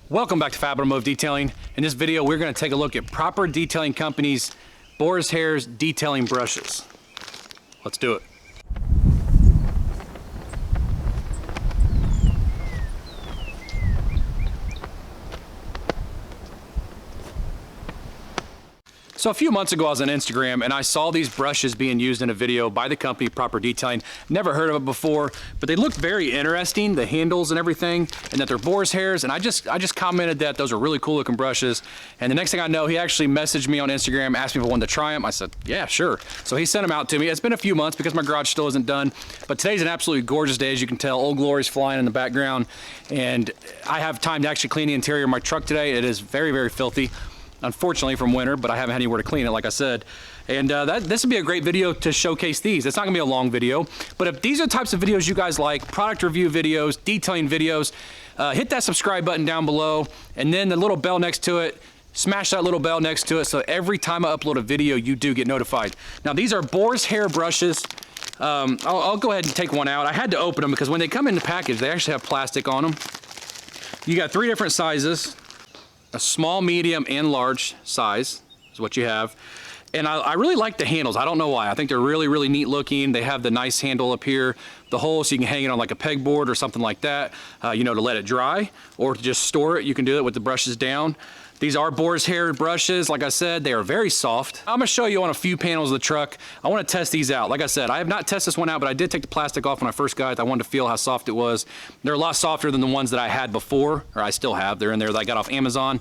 Welcome back to Automotive Detailing. In this video, we're going to take a look at Proper Detailing Company's Boar's Hairs detailing brushes. Let's do it. So a few months ago I was on Instagram and I saw these brushes being used in a video by the company Proper Detailing. Never heard of it before, but they looked very interesting, the handles and everything, and that they're boar's hairs, and I just commented that those are really cool looking brushes. And the next thing I know, he actually messaged me on Instagram, asked me if I wanted to try them. I said, yeah, sure. So he sent them out to me. It's been a few months because my garage still isn't done, but today's an absolutely gorgeous day. As you can tell, Old Glory's flying in the background, and I have time to actually clean the interior of my truck today. It is very, very filthy, unfortunately, from winter, but I haven't had anywhere to clean it, like I said. And this would be a great video to showcase these. It's not gonna be a long video, but if these are the types of videos you guys like, product review videos, detailing videos, hit that subscribe button down below, and then the little bell next to it, smash that little bell next to it, so every time I upload a video, you do get notified. Now, these are boar's hair brushes. I'll go ahead and take one out. I had to open them because when they come in the package, they actually have plastic on them. You got 3 different sizes. A small, medium, and large size is what you have. And I really like the handles. I don't know why. I think they're really, really neat looking. They have the nice handle up here, the hole, so you can hang it on like a pegboard or something like that, you know, to let it dry or to just store it. You can do it with the brushes down. These are boar's hair brushes. Like I said, they are very soft. I'm gonna show you on a few panels of the truck. I wanna test these out. Like I said, I have not tested this one out, but I did take the plastic off when I first got it. I wanted to feel how soft it was. They're a lot softer than the ones that I had before, or I still have. They're in there that I got off Amazon.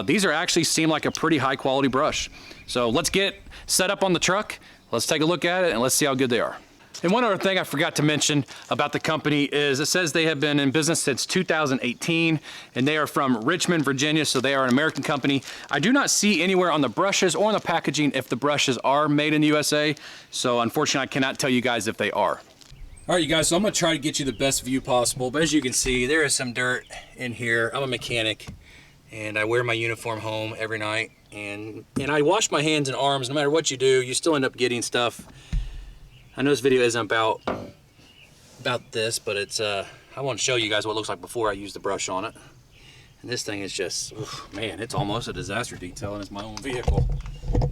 These are actually seem like a pretty high quality brush. So let's get set up on the truck. Let's take a look at it and let's see how good they are. And one other thing I forgot to mention about the company is it says they have been in business since 2018 and they are from Richmond, Virginia, so they are an American company. I do not see anywhere on the brushes or on the packaging if the brushes are made in the USA, so unfortunately I cannot tell you guys if they are. All right, you guys, so I'm gonna try to get you the best view possible, but as you can see, there is some dirt in here. I'm a mechanic and I wear my uniform home every night, and I wash my hands and arms. No matter what you do, you still end up getting stuff. I know this video isn't about this, but it's I want to show you guys what it looks like before I use the brush on it. And this thing is just, oof, man, it's almost a disaster detail, and it's my own vehicle.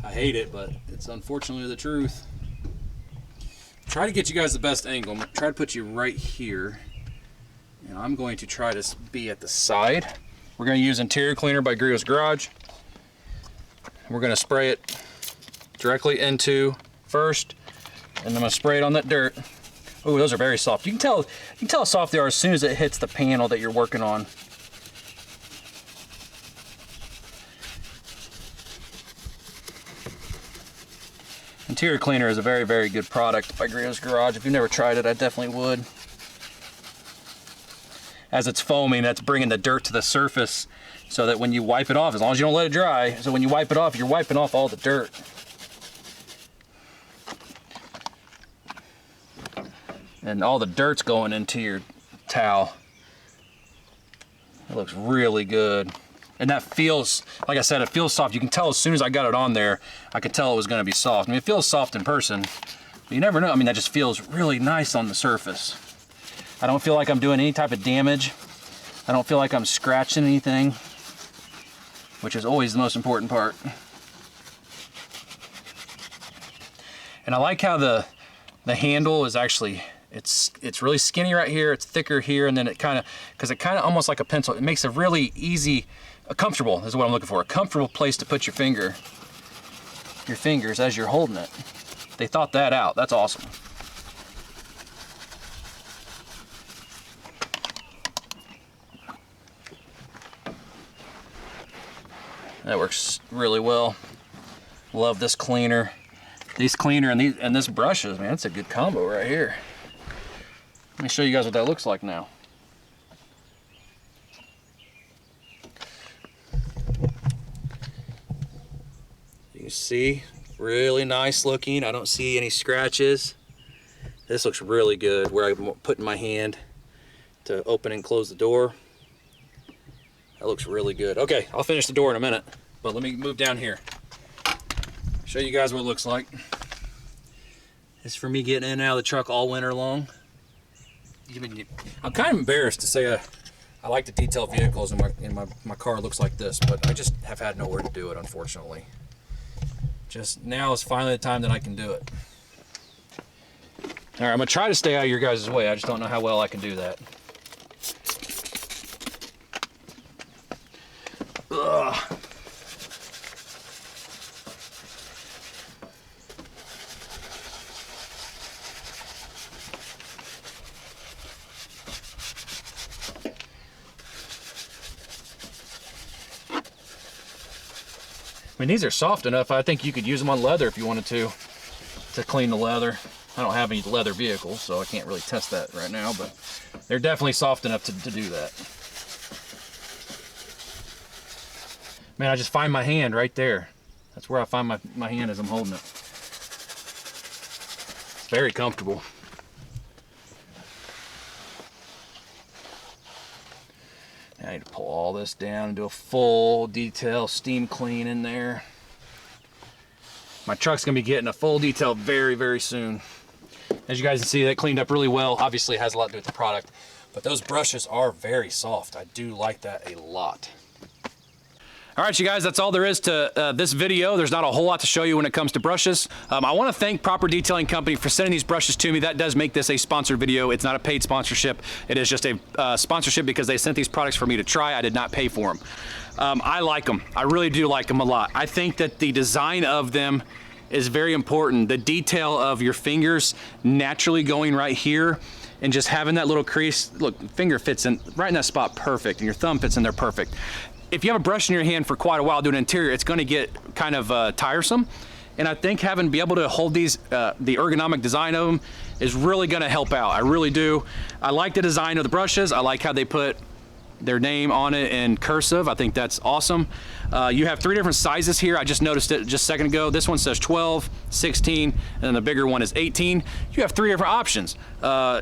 I hate it, but it's unfortunately the truth. Try to get you guys the best angle. I'm gonna try to put you right here, and I'm going to try to be at the side. We're going to use interior cleaner by Grio's Garage. We're going to spray it directly into first. And I'm gonna spray it on that dirt. Oh, those are very soft. You can tell how soft they are as soon as it hits the panel that you're working on. Interior cleaner is a very, very good product by Grio's Garage. If you've never tried it, I definitely would. As it's foaming, that's bringing the dirt to the surface so that when you wipe it off, as long as you don't let it dry, so when you wipe it off, you're wiping off all the dirt. And all the dirt's going into your towel. It looks really good. And that feels, like I said, it feels soft. You can tell as soon as I got it on there, I could tell it was gonna be soft. I mean, it feels soft in person, but you never know. I mean, that just feels really nice on the surface. I don't feel like I'm doing any type of damage. I don't feel like I'm scratching anything, which is always the most important part. And I like how the handle is actually, it's really skinny right here, it's thicker here, and then it kind of almost like a pencil. It makes a really easy, comfortable is what I'm looking for, a comfortable place to put your fingers as you're holding it. They thought that out. That's awesome. That works really well. Love this cleaner. These cleaner and this brushes, man, it's a good combo right here. Let me show you guys what that looks like now. You can see, really nice looking. I don't see any scratches. This looks really good where I'm putting my hand to open and close the door. That looks really good. Okay, I'll finish the door in a minute, but let me move down here. Show you guys what it looks like. It's for me getting in and out of the truck all winter long. I'm kind of embarrassed to say I like to detail vehicles, and my car looks like this, but I just have had nowhere to do it, unfortunately. Just now is finally the time that I can do it. All right, I'm gonna try to stay out of your guys' way. I just don't know how well I can do that. Ugh. I mean, these are soft enough. I think you could use them on leather if you wanted to clean the leather. I don't have any leather vehicles, so I can't really test that right now, but they're definitely soft enough to do that. Man, I just find my hand right there. That's where I find my hand as I'm holding it. It's very comfortable. I need to pull all this down and do a full detail steam clean in there. My truck's gonna be getting a full detail very, very soon. As you guys can see, that cleaned up really well. Obviously it has a lot to do with the product, but those brushes are very soft. I do like that a lot. All right, you guys, that's all there is to this video. There's not a whole lot to show you when it comes to brushes. I want to thank Proper Detailing Company for sending these brushes to me. That does make this a sponsored video. It's not a paid sponsorship. It is just a sponsorship because they sent these products for me to try. I did not pay for them. I like them. I really do like them a lot. I think that the design of them is very important. The detail of your fingers naturally going right here and just having that little crease. Look, finger fits in right in that spot perfect, and your thumb fits in there perfect. If you have a brush in your hand for quite a while doing interior, it's going to get kind of tiresome. And I think be able to hold these, the ergonomic design of them is really going to help out. I really do. I like the design of the brushes. I like how they put their name on it in cursive. I think that's awesome. You have 3 different sizes here. I just noticed it just a second ago. This one says 12, 16, and then the bigger one is 18. You have 3 different options.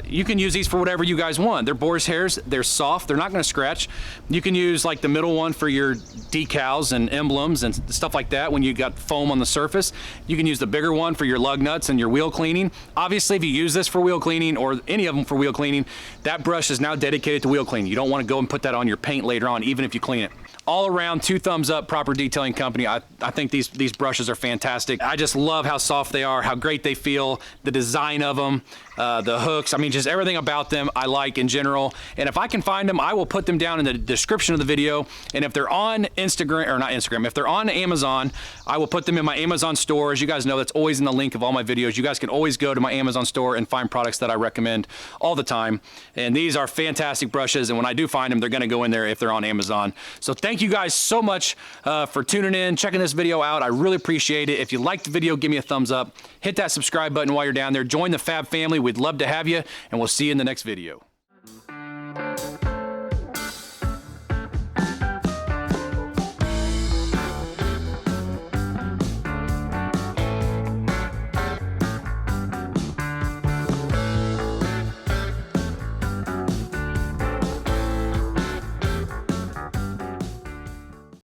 You can use these for whatever you guys want. They're boar's hairs, they're soft, they're not gonna scratch. You can use like the middle one for your decals and emblems and stuff like that when you got foam on the surface. You can use the bigger one for your lug nuts and your wheel cleaning. Obviously, if you use this for wheel cleaning or any of them for wheel cleaning, that brush is now dedicated to wheel cleaning. You don't wanna go and put that on your paint later on, even if you clean it. All around, 2 thumbs up, Proper Detailing Company. I think these brushes are fantastic. I just love how soft they are, how great they feel, the design of them, the hooks. I mean, just everything about them I like in general. And if I can find them, I will put them down in the description of the video. And if they're on Instagram, or not Instagram, if they're on Amazon, I will put them in my Amazon store. As you guys know, that's always in the link of all my videos. You guys can always go to my Amazon store and find products that I recommend all the time. And these are fantastic brushes. And when I do find them, they're gonna go in there if they're on Amazon. So thank you guys so much for tuning in, checking this video out. I really appreciate it. If you liked the video, give me a thumbs up. Hit that subscribe button while you're down there. Join the Fab family. We'd love to have you, and we'll see you in the next video.